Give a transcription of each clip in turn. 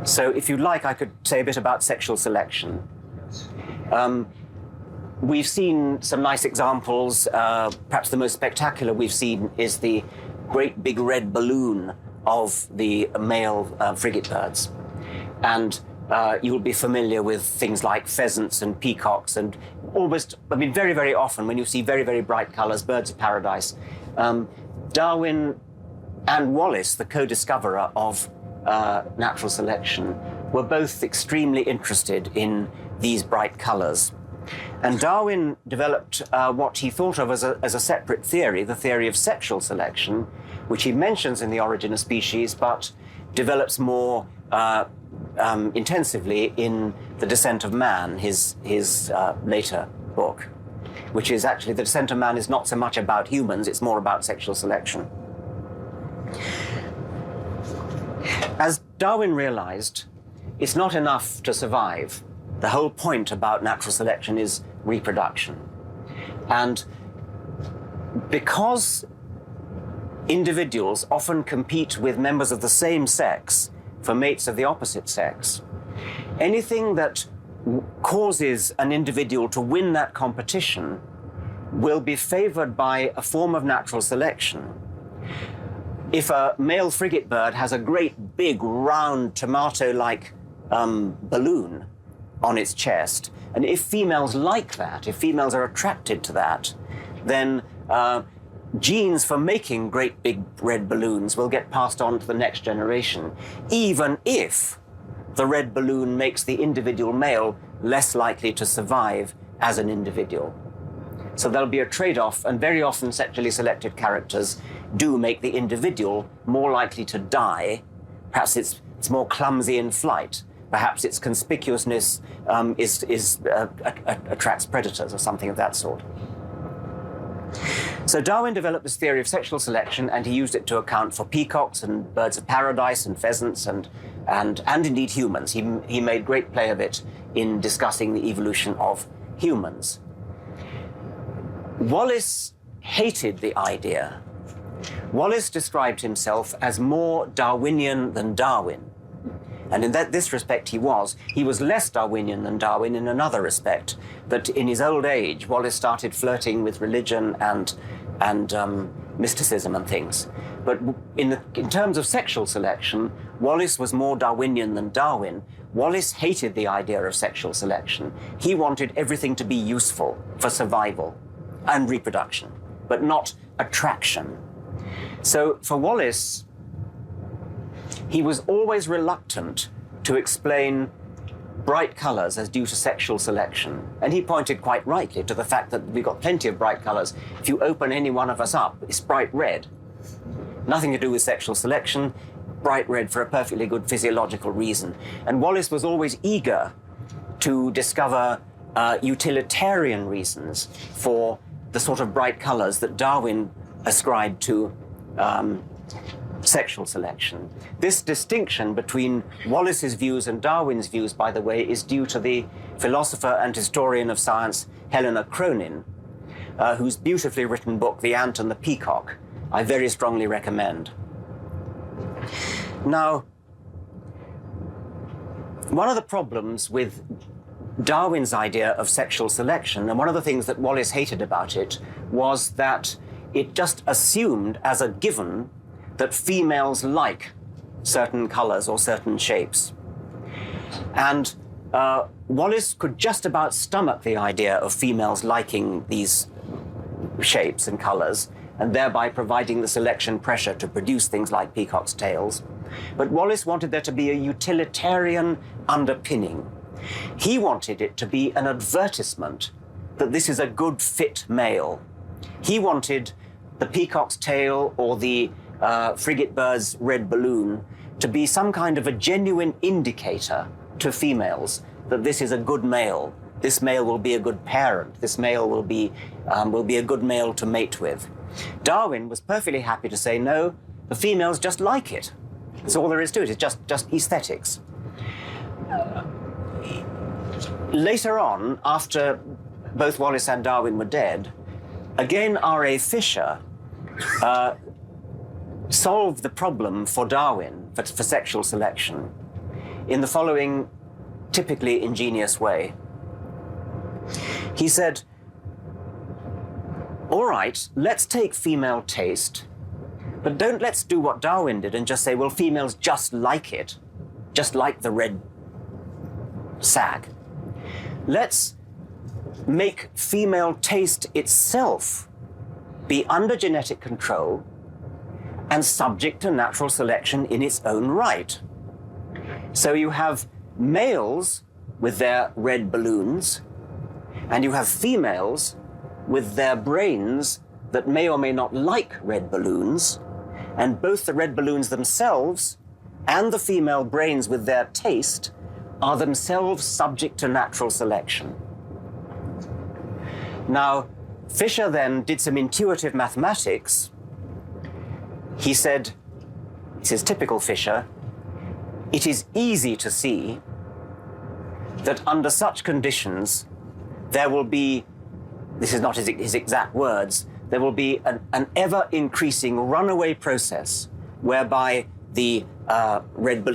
So if you'd like, I could say a bit about sexual selection. We've seen some nice examples. Perhaps the most spectacular we've seen is the great big red balloon of the male frigatebirds. And you'll be familiar with things like pheasants and peacocks, and very, very often when you see very, very bright colors, birds of paradise. Darwin and Wallace, the co-discoverer of natural selection, were both extremely interested in these bright colors. And Darwin developed what he thought of as a separate theory, the theory of sexual selection, which he mentions in The Origin of Species, but develops more intensively in The Descent of Man, his later book, which is actually, The Descent of Man is not so much about humans, it's more about sexual selection. As Darwin realized, it's not enough to survive. The whole point about natural selection is reproduction. And because individuals often compete with members of the same sex for mates of the opposite sex, anything that causes an individual to win that competition will be favored by a form of natural selection. If a male frigatebird has a great big round tomato-like balloon on its chest, and if females like that, if females are attracted to that, then genes for making great big red balloons will get passed on to the next generation, even if the red balloon makes the individual male less likely to survive as an individual. So there'll be a trade-off, and very often sexually selected characters do make the individual more likely to die. Perhaps it's more clumsy in flight. Perhaps its conspicuousness attracts predators or something of that sort. So Darwin developed this theory of sexual selection, and he used it to account for peacocks and birds of paradise and pheasants and indeed humans. He made great play of it in discussing the evolution of humans. Wallace hated the idea. Wallace described himself as more Darwinian than Darwin. And in this respect he was less Darwinian than Darwin in another respect, that in his old age, Wallace started flirting with religion and mysticism and things. But in terms of sexual selection, Wallace was more Darwinian than Darwin. Wallace hated the idea of sexual selection. He wanted everything to be useful for survival and reproduction, but not attraction. So for Wallace, he was always reluctant to explain bright colors as due to sexual selection. And he pointed quite rightly to the fact that we've got plenty of bright colors. If you open any one of us up, it's bright red. Nothing to do with sexual selection, bright red for a perfectly good physiological reason. And Wallace was always eager to discover utilitarian reasons for the sort of bright colors that Darwin ascribed to sexual selection. This distinction between Wallace's views and Darwin's views, by the way, is due to the philosopher and historian of science, Helena Cronin, whose beautifully written book, The Ant and the Peacock, I very strongly recommend. Now, one of the problems with Darwin's idea of sexual selection, and one of the things that Wallace hated about it, was that it just assumed as a given that females like certain colors or certain shapes. And Wallace could just about stomach the idea of females liking these shapes and colors, and thereby providing the selection pressure to produce things like peacocks' tails. But Wallace wanted there to be a utilitarian underpinning. He wanted it to be an advertisement that this is a good fit male. He wanted the peacock's tail or the frigatebird's red balloon to be some kind of a genuine indicator to females that this is a good male. This male will be a good parent. This male will be a good male to mate with. Darwin was perfectly happy to say, no, the females just like it. That's all there is to it. It's just aesthetics. Later on, after both Wallace and Darwin were dead, again R.A. Fisher solved the problem for Darwin, for sexual selection, in the following typically ingenious way. He said, all right, let's take female taste, but let's do what Darwin did and just say, well, females just like it, just like the red sac. Let's make female taste itself be under genetic control and subject to natural selection in its own right. So you have males with their red balloons, and you have females with their brains that may or may not like red balloons, and both the red balloons themselves and the female brains with their taste are themselves subject to natural selection. Now, Fisher then did some intuitive mathematics. He said, this is typical Fisher, it is easy to see that under such conditions, there will be, this is not his exact words, there will be an ever-increasing runaway process whereby the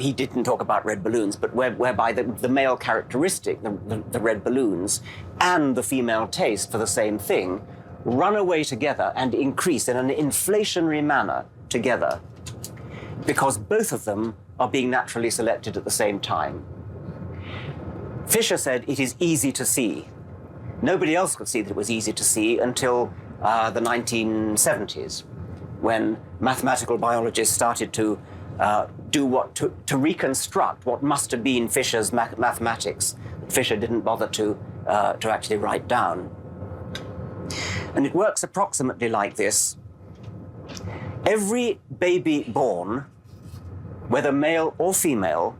he didn't talk about red balloons, but whereby the male characteristic, the red balloons, and the female taste for the same thing run away together and increase in an inflationary manner together, because both of them are being naturally selected at the same time. Fisher said it is easy to see. Nobody else could see that it was easy to see until the 1970s, when mathematical biologists started to to reconstruct what must have been Fisher's mathematics that Fisher didn't bother to actually write down. And it works approximately like this. Every baby born, whether male or female,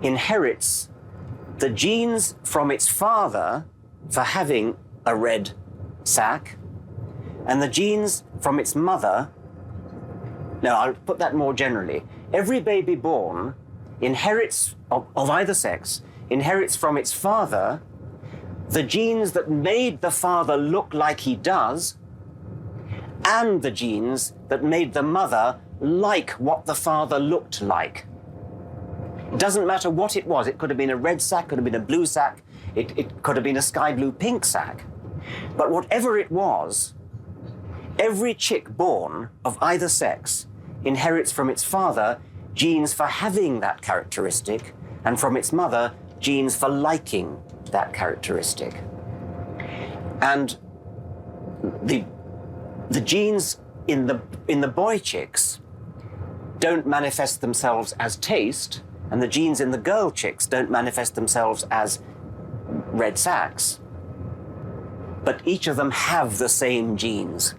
inherits the genes from its father for having a red sac, and the genes from its mother. No, I'll put that more generally. Every baby born inherits, of either sex, inherits from its father the genes that made the father look like he does, and the genes that made the mother like what the father looked like. It doesn't matter what it was. It could have been a red sac, could have been a blue sac, it could have been a sky blue pink sac. But whatever it was, every chick born of either sex inherits from its father genes for having that characteristic, and from its mother genes for liking that characteristic. And the genes in the boy chicks don't manifest themselves as taste, and the genes in the girl chicks don't manifest themselves as red sacs. But each of them have the same genes.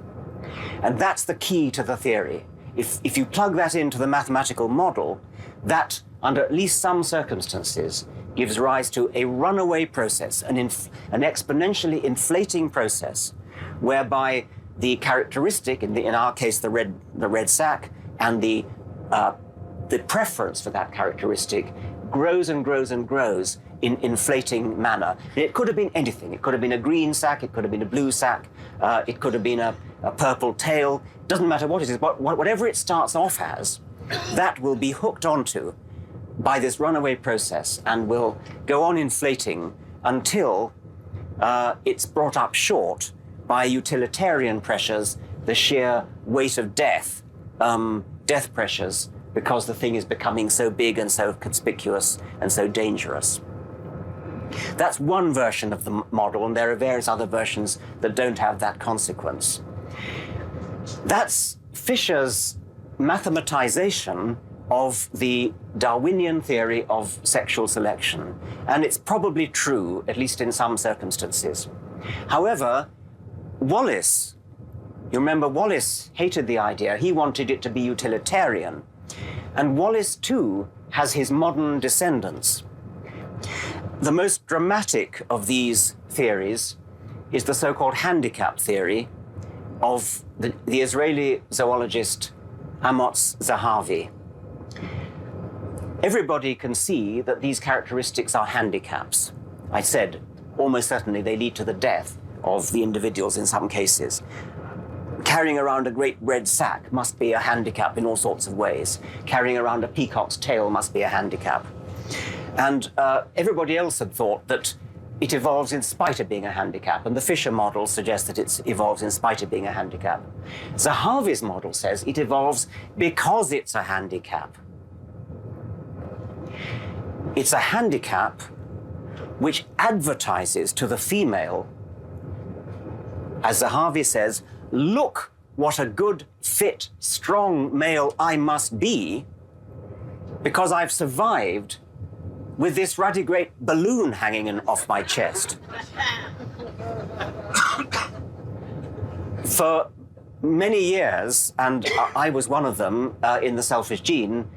And that's the key to the theory. If you plug that into the mathematical model, that, under at least some circumstances, gives rise to a runaway process, an exponentially inflating process, whereby the characteristic, in our case the red sac, and the preference for that characteristic grows and grows and grows in inflating manner. It could have been anything. It could have been a green sac, it could have been a blue sac, it could have been a purple tail. Doesn't matter what it is, whatever it starts off as, that will be hooked onto by this runaway process and will go on inflating until it's brought up short by utilitarian pressures, the sheer weight of death pressures, because the thing is becoming so big and so conspicuous and so dangerous. That's one version of the model, and there are various other versions that don't have that consequence. That's Fisher's mathematization of the Darwinian theory of sexual selection, and it's probably true, at least in some circumstances. However, Wallace, you remember Wallace hated the idea. He wanted it to be utilitarian. And Wallace, too, has his modern descendants. The most dramatic of these theories is the so-called handicap theory of the Israeli zoologist Amos Zahavi. Everybody can see that these characteristics are handicaps. I said, almost certainly they lead to the death of the individuals in some cases. Carrying around a great red sac must be a handicap in all sorts of ways. Carrying around a peacock's tail must be a handicap. And everybody else had thought that it evolves in spite of being a handicap, and the Fisher model suggests that it evolves in spite of being a handicap. Zahavi's model says it evolves because it's a handicap. It's a handicap which advertises to the female, as Zahavi says, look what a good, fit, strong male I must be because I've survived with this ruddy great balloon hanging off my chest. For many years, and I was one of them in The Selfish Gene,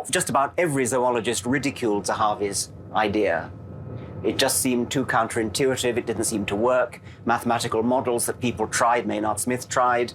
just about every zoologist ridiculed Zahavi's idea. It just seemed too counterintuitive, it didn't seem to work. Mathematical models that people tried, Maynard Smith tried,